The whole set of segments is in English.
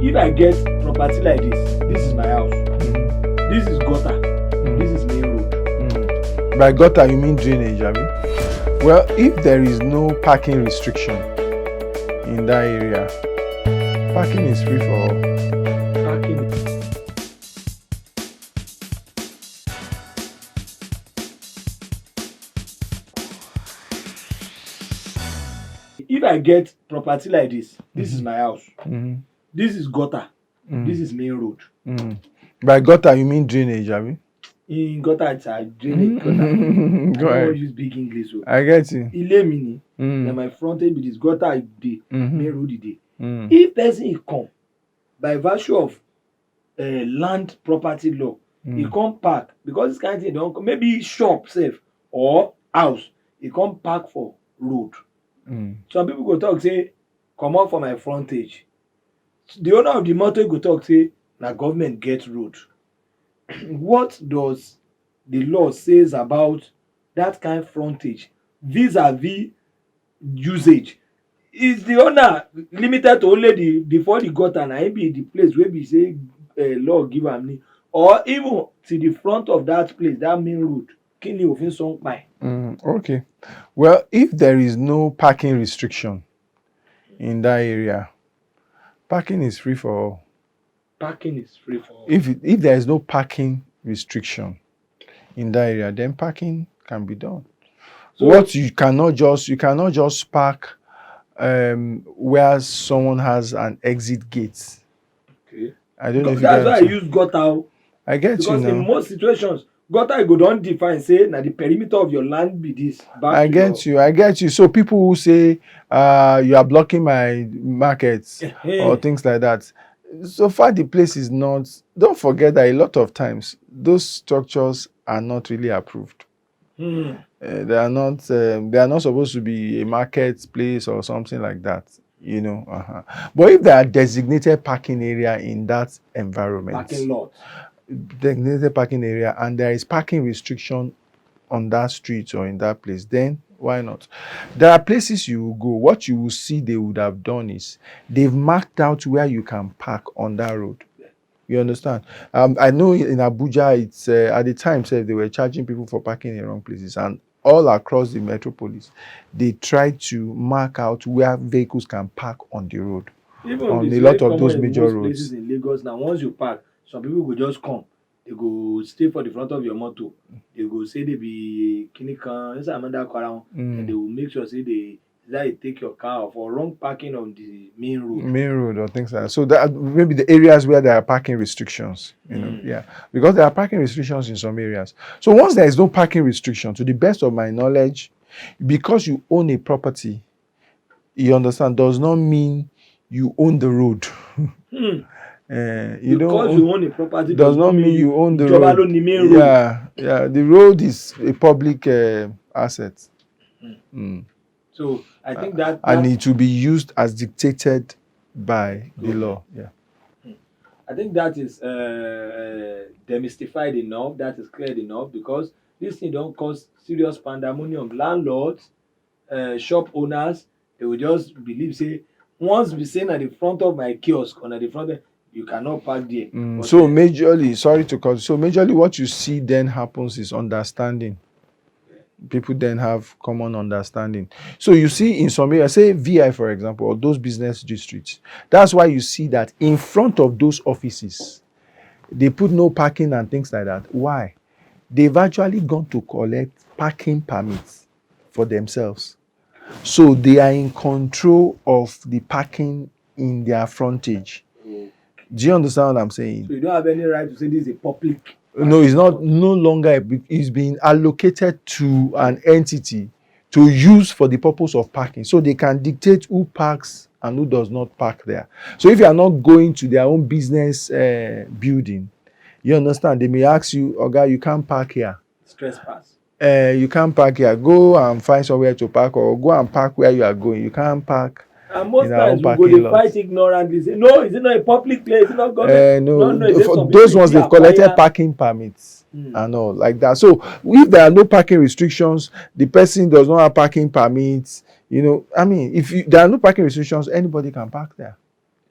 If I get property like this is my house. This is gutter. This is main road. By gutter, you mean drainage, abi? Well, if there is no parking restriction in that area, parking is free for all. Parking. If I get property like this is my house. This is gutter. This is main road. By gutter, you mean drainage, abi? In gutter, it's a drainage gutter. Go I ahead. don't use big English. So. I get you. Ilé mi ni. Na my frontage be this gutter e dey, main road e dey. If person e come by virtue of land property law, e come park because this kind of thing don come, maybe shop sef or house, e come park for road. Some people go talk say comot for my frontage. The owner of the motor go talk say na government get road. What does the law says about that kind frontage vis-a-vis usage? Is the owner limited to only before the gutter na im be the place wey be say law give am ni, or even to the front of that place, that main road? Kini òfin sọ ń pa ẹ̀? Okay. Well, if there is no parking restriction in that area, parking is free for all. Parking is free for all. If there is no parking restriction in that area, then parking can be done. So what you cannot just park where someone has an exit gate. Okay. I don't know if that's why I use gutter. I get you now. Because in most situations, gutter go don define say na the perimeter of your land be this. I get you. So people who say you are blocking my markets or things like that. So far the place is not. Don't forget that a lot of times those structures are not really approved. They are not supposed to be a marketplace or something like that. You know. But if there are designated parking area in that environment, parking lot, designated parking area, and there is parking restriction on that street or in that place, then why not? There are places you will go. What you will see they would have done is they've marked out where you can park on that road. You understand? I know in Abuja, it's at the time said they were charging people for parking in wrong places, and all across the metropolis, they try to mark out where vehicles can park on the road. Even on a lot of those major roads. Places in Lagos now, once you park, some people go just come. They go stay for the front of your motor. They go say they be Kinikan, and they will make sure say they take your car for wrong parking on the main road. Main road or things like that. So that maybe the areas where there are parking restrictions, because there are parking restrictions in some areas. So once there is no parking restriction, to the best of my knowledge, because you own a property, you understand, does not mean you own the road. You own a property does not mean you own the road. Yeah, the road is a public asset. So I think that and it will be used as dictated by the law. Yeah. I think that is demystified enough. That is clear enough, because this thing don't cause serious pandemonium. Landlords, shop owners, they will just believe say once we say at the front of my kiosk or at the front of, you cannot park there. So majorly what you see then happens is understanding. People then have common understanding. So you see in some areas, say VI for example, or those business districts, that's why you see that in front of those offices, they put no parking and things like that. Why? They've actually gone to collect parking permits for themselves. So they are in control of the parking in their frontage. Do you understand what I'm saying? So you don't have any right to say this is a public. No, it's not. No longer. It's being allocated to an entity to use for the purpose of parking. So they can dictate who parks and who does not park there. So if you are not going to their own business building, you understand, they may ask you, "Oga, you can't park here. It's trespass. You can't park here. Go and find somewhere to park, or go and park where you are going. You can't park." And most times we go dey fight ignorantly. Say, no, is it not a public place? Is it not government? No. For those ones they've collected parking permits and all like that. So if there are no parking restrictions, the person does not have parking permits. If there are no parking restrictions, anybody can park there.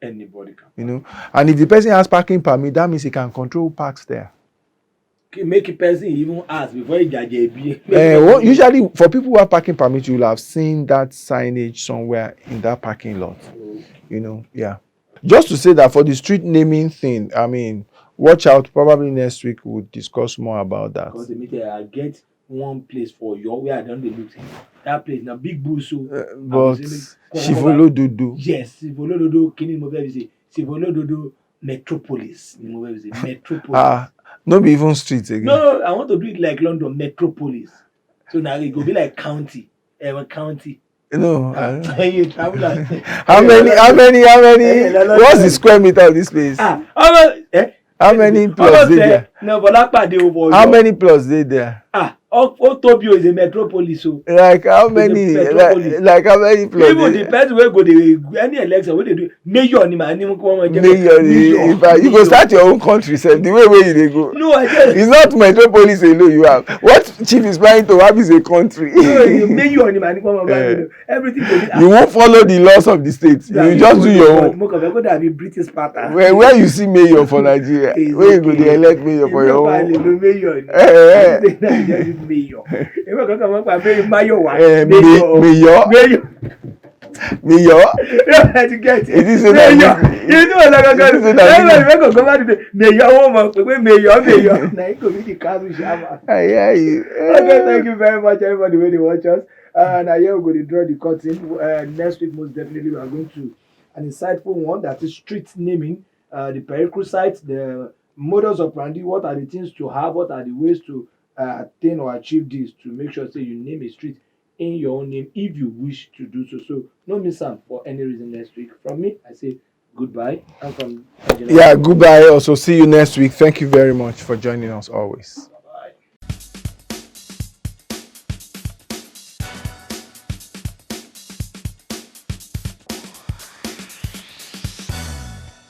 Anybody can. You know, and if the person has parking permit, that means he can control who parks there. Make a person even ask before he judge Usually, for people who have parking permit, you will have seen that signage somewhere in that parking lot. You know, yeah. Just to say that for the street naming thing, I mean, watch out. Probably next week we'll discuss more about that. Because I get one place for your where I don't look. That place now big bull so. But Shivolo Dodo. Yes, Shivolo Dodo. Kini mo fẹ́ fi ṣe Shivolo Dodo Metropolis. Ni mo fẹ́ fi ṣe Metropolis. No be even streets again. No, I want to do it like London Metropolis. So now it go be like county, county. No. You travel how many? What's the square meter of this place? How many plots they there? No, but that part they over. How many plots they there? Tokyo is a metropolis. So like how many? Like how many plots? Even the person where go they any election where they do mayor ni man mayor. You go start your own country, sef. The way where you go. No, I just. It's not metropolis alone you have. What chief is planning to have is a country. No, mayor ni man everything. You won't follow the laws of the state. You just do your own. British pattern. Where you see mayor for Nigeria, where you go dey elect mayor for your own. Mayor. Even kankan mo pa mayor wa. Mayor. To get it. Mayor. You know like kankan. Everybody go back to the mayor woman. Mayor. Na it go be the council chairman. Okay, thank you very much everybody wey dey watch us. And here we go to draw the curtain. Next week most definitely we are going to an insightful one that is street naming, the prerequisites, the modus operandi, what are the things to have, what are the ways to attain or achieve this to make sure say you name a street in your own name if you wish to do so. So no miss out for any reason next week. From me, I say goodbye. And from goodbye. Also see you next week. Thank you very much for joining us always.